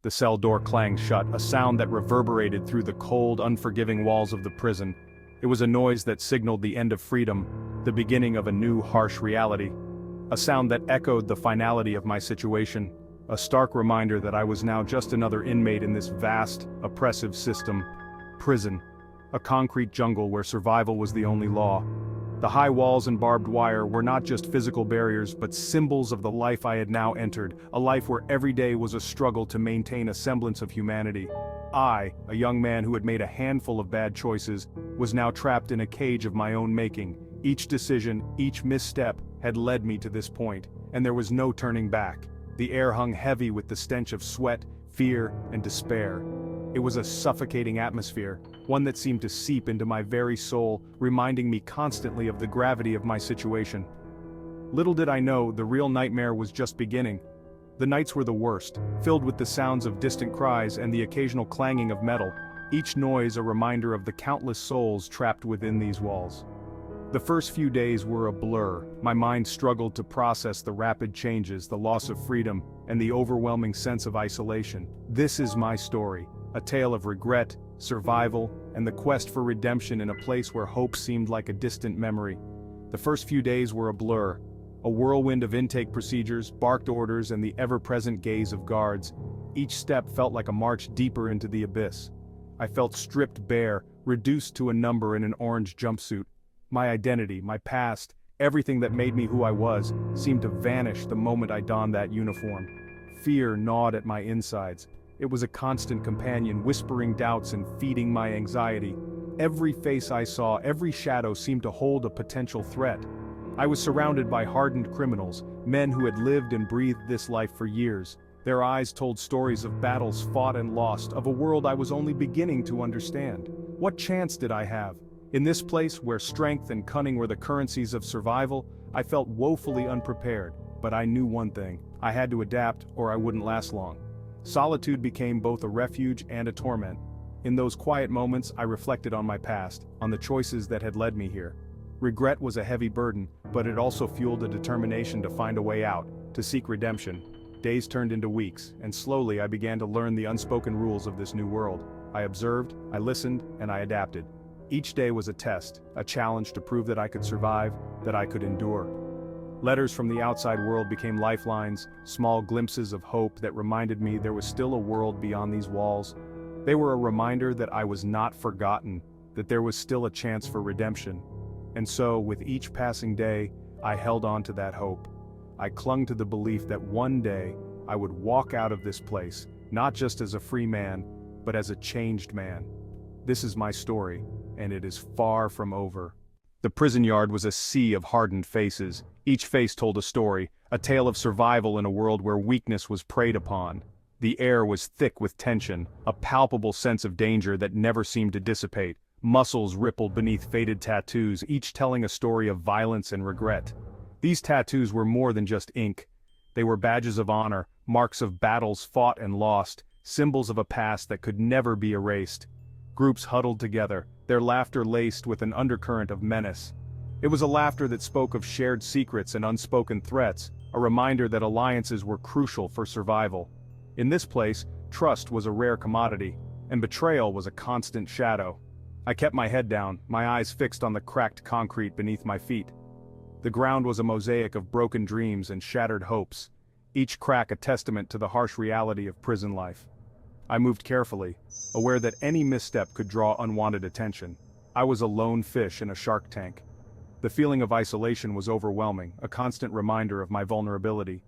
The cell door clanged shut, a sound that reverberated through the cold, unforgiving walls of the prison. It was a noise that signaled the end of freedom, the beginning of a new, harsh reality. A sound that echoed the finality of my situation, a stark reminder that I was now just another inmate in this vast, oppressive system. Prison. A concrete jungle where survival was the only law. The high walls and barbed wire were not just physical barriers but symbols of the life I had now entered, a life where every day was a struggle to maintain a semblance of humanity. I, a young man who had made a handful of bad choices, was now trapped in a cage of my own making. Each decision, each misstep, had led me to this point, and there was no turning back. The air hung heavy with the stench of sweat, fear, and despair. It was a suffocating atmosphere, one that seemed to seep into my very soul, reminding me constantly of the gravity of my situation. Little did I know, the real nightmare was just beginning. The nights were the worst, filled with the sounds of distant cries and the occasional clanging of metal, each noise a reminder of the countless souls trapped within these walls. The first few days were a blur. My mind struggled to process the rapid changes, the loss of freedom, and the overwhelming sense of isolation. This is my story, a tale of regret, survival, and the quest for redemption in a place where hope seemed like a distant memory. The first few days were a blur, a whirlwind of intake procedures, barked orders, and the ever-present gaze of guards. Each step felt like a march deeper into the abyss. I felt stripped bare, reduced to a number in an orange jumpsuit. My identity, my past, everything that made me who I was, seemed to vanish the moment I donned that uniform. Fear gnawed at my insides. It was a constant companion, whispering doubts and feeding my anxiety. Every face I saw, every shadow seemed to hold a potential threat. I was surrounded by hardened criminals, men who had lived and breathed this life for years. Their eyes told stories of battles fought and lost, of a world I was only beginning to understand. What chance did I have? In this place where strength and cunning were the currencies of survival, I felt woefully unprepared, but I knew one thing: I had to adapt or I wouldn't last long. Solitude became both a refuge and a torment. In those quiet moments, I reflected on my past, on the choices that had led me here. Regret was a heavy burden, but it also fueled a determination to find a way out, to seek redemption. Days turned into weeks, and slowly I began to learn the unspoken rules of this new world. I observed, I listened, and I adapted. Each day was a test, a challenge to prove that I could survive, that I could endure. Letters from the outside world became lifelines, small glimpses of hope that reminded me there was still a world beyond these walls. They were a reminder that I was not forgotten, that there was still a chance for redemption. And so, with each passing day, I held on to that hope. I clung to the belief that one day, I would walk out of this place, not just as a free man, but as a changed man. This is my story, and it is far from over. The prison yard was a sea of hardened faces. Each face told a story, a tale of survival in a world where weakness was preyed upon. The air was thick with tension, a palpable sense of danger that never seemed to dissipate. Muscles rippled beneath faded tattoos, each telling a story of violence and regret. These tattoos were more than just ink. They were badges of honor, marks of battles fought and lost, symbols of a past that could never be erased. Groups huddled together, their laughter laced with an undercurrent of menace. It was a laughter that spoke of shared secrets and unspoken threats, a reminder that alliances were crucial for survival. In this place, trust was a rare commodity, and betrayal was a constant shadow. I kept my head down, my eyes fixed on the cracked concrete beneath my feet. The ground was a mosaic of broken dreams and shattered hopes, each crack a testament to the harsh reality of prison life. I moved carefully, aware that any misstep could draw unwanted attention. I was a lone fish in a shark tank. The feeling of isolation was overwhelming, a constant reminder of my vulnerability.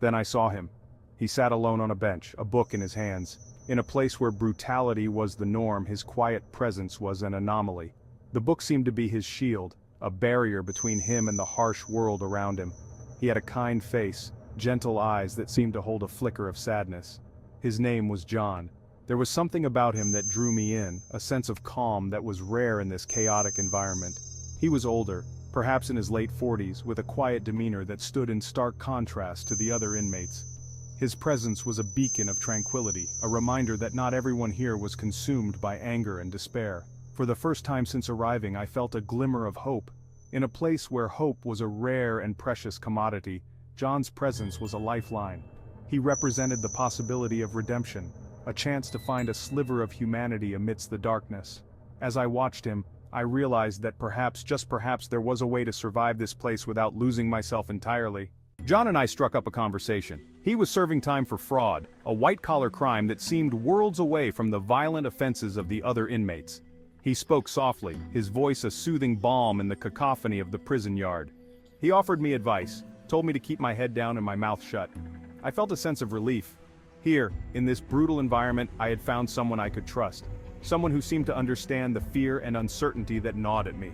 Then I saw him. He sat alone on a bench, a book in his hands. In a place where brutality was the norm, his quiet presence was an anomaly. The book seemed to be his shield, a barrier between him and the harsh world around him. He had a kind face, gentle eyes that seemed to hold a flicker of sadness. His name was John. There was something about him that drew me in, a sense of calm that was rare in this chaotic environment. He was older, perhaps in his late 40s, with a quiet demeanor that stood in stark contrast to the other inmates. His presence was a beacon of tranquility, a reminder that not everyone here was consumed by anger and despair. For the first time since arriving, I felt a glimmer of hope. In a place where hope was a rare and precious commodity, John's presence was a lifeline. He represented the possibility of redemption, a chance to find a sliver of humanity amidst the darkness. As I watched him, I realized that perhaps, just perhaps, there was a way to survive this place without losing myself entirely. John and I struck up a conversation. He was serving time for fraud, a white-collar crime that seemed worlds away from the violent offenses of the other inmates. He spoke softly, his voice a soothing balm in the cacophony of the prison yard. He offered me advice, told me to keep my head down and my mouth shut. I felt a sense of relief. Here, in this brutal environment, I had found someone I could trust. Someone who seemed to understand the fear and uncertainty that gnawed at me.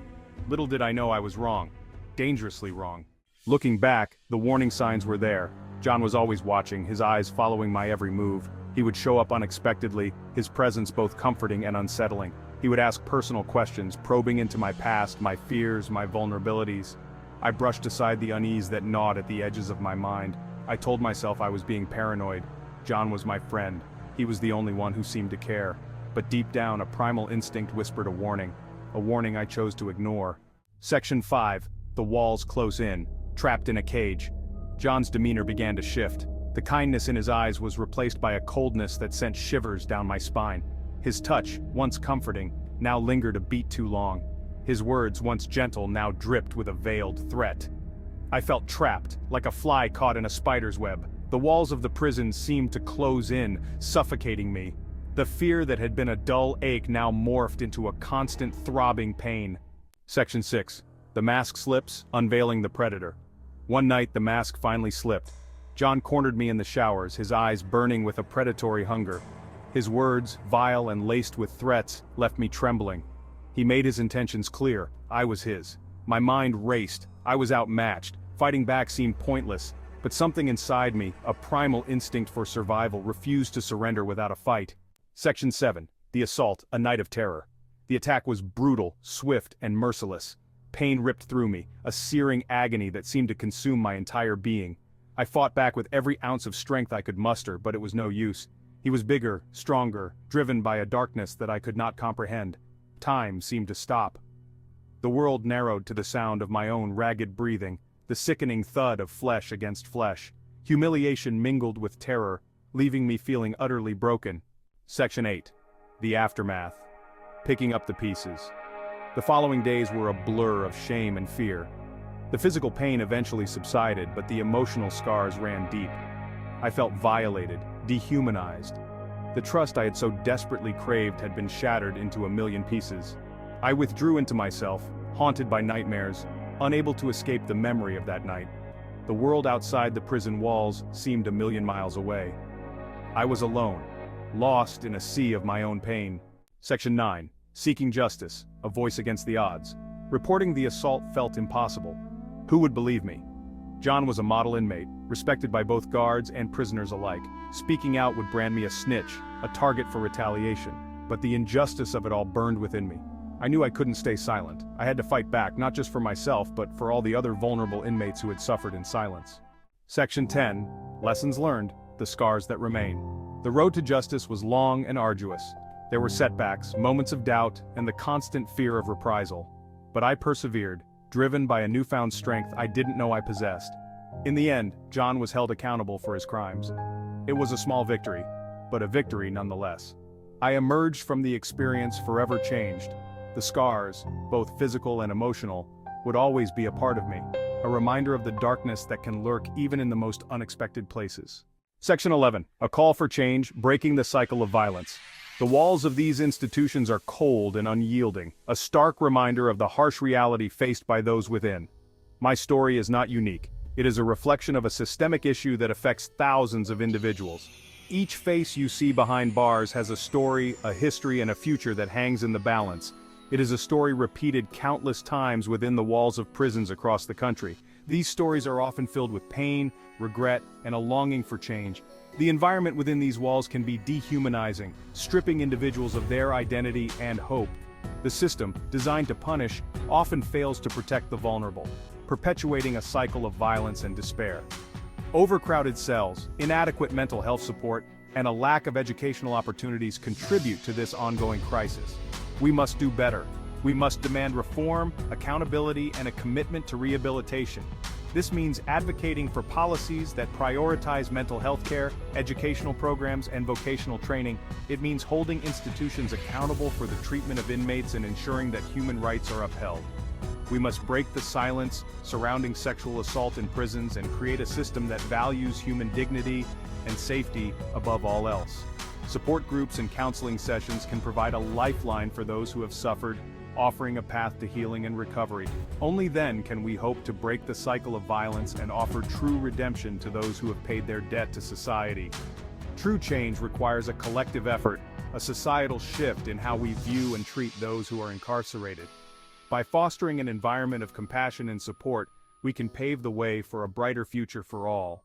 Little did I know I was wrong. Dangerously wrong. Looking back, the warning signs were there. John was always watching, his eyes following my every move. He would show up unexpectedly, his presence both comforting and unsettling. He would ask personal questions, probing into my past, my fears, my vulnerabilities. I brushed aside the unease that gnawed at the edges of my mind. I told myself I was being paranoid. John was my friend. He was the only one who seemed to care. But deep down, a primal instinct whispered a warning I chose to ignore. Section 5. The walls close in. Trapped in a cage. John's demeanor began to shift. The kindness in his eyes was replaced by a coldness that sent shivers down my spine. His touch, once comforting, now lingered a beat too long. His words, once gentle, now dripped with a veiled threat. I felt trapped, like a fly caught in a spider's web. The walls of the prison seemed to close in, suffocating me. The fear that had been a dull ache now morphed into a constant throbbing pain. Section 6. The mask slips, unveiling the predator. One night the mask finally slipped. John cornered me in the showers, his eyes burning with a predatory hunger. His words, vile and laced with threats, left me trembling. He made his intentions clear. I was his. My mind raced. I was outmatched. Fighting back seemed pointless. But something inside me, a primal instinct for survival, refused to surrender without a fight. Section 7. The assault, a night of terror. The attack was brutal, swift, and merciless. Pain ripped through me, a searing agony that seemed to consume my entire being. I fought back with every ounce of strength I could muster, but it was no use. He was bigger, stronger, driven by a darkness that I could not comprehend. Time seemed to stop. The world narrowed to the sound of my own ragged breathing, the sickening thud of flesh against flesh. Humiliation mingled with terror, leaving me feeling utterly broken. Section 8. The aftermath. Picking up the pieces. The following days were a blur of shame and fear. The physical pain eventually subsided, but the emotional scars ran deep. I felt violated, dehumanized. The trust I had so desperately craved had been shattered into a million pieces. I withdrew into myself, haunted by nightmares, unable to escape the memory of that night. The world outside the prison walls seemed a million miles away. I was alone, lost in a sea of my own pain. Section 9. Seeking justice, a voice against the odds. Reporting the assault felt impossible. Who would believe me? John was a model inmate, respected by both guards and prisoners alike. Speaking out would brand me a snitch, a target for retaliation. But the injustice of it all burned within me. I knew I couldn't stay silent. I had to fight back, not just for myself, but for all the other vulnerable inmates who had suffered in silence. Section 10. Lessons learned, the scars that remain. The road to justice was long and arduous. There were setbacks, moments of doubt, and the constant fear of reprisal. But I persevered, driven by a newfound strength I didn't know I possessed. In the end, John was held accountable for his crimes. It was a small victory, but a victory nonetheless. I emerged from the experience forever changed. The scars, both physical and emotional, would always be a part of me, a reminder of the darkness that can lurk even in the most unexpected places. Section 11. A call for change, breaking the cycle of violence. The walls of these institutions are cold and unyielding, a stark reminder of the harsh reality faced by those within. My story is not unique. It is a reflection of a systemic issue that affects thousands of individuals. Each face you see behind bars has a story, a history, and a future that hangs in the balance. It is a story repeated countless times within the walls of prisons across the country. These stories are often filled with pain, regret, and a longing for change. The environment within these walls can be dehumanizing, stripping individuals of their identity and hope. The system, designed to punish, often fails to protect the vulnerable, perpetuating a cycle of violence and despair. Overcrowded cells, inadequate mental health support, and a lack of educational opportunities contribute to this ongoing crisis. We must do better. We must demand reform, accountability, and a commitment to rehabilitation. This means advocating for policies that prioritize mental health care, educational programs, and vocational training. It means holding institutions accountable for the treatment of inmates and ensuring that human rights are upheld. We must break the silence surrounding sexual assault in prisons and create a system that values human dignity and safety above all else. Support groups and counseling sessions can provide a lifeline for those who have suffered, offering a path to healing and recovery. Only then can we hope to break the cycle of violence and offer true redemption to those who have paid their debt to society. True change requires a collective effort, a societal shift in how we view and treat those who are incarcerated. By fostering an environment of compassion and support, we can pave the way for a brighter future for all.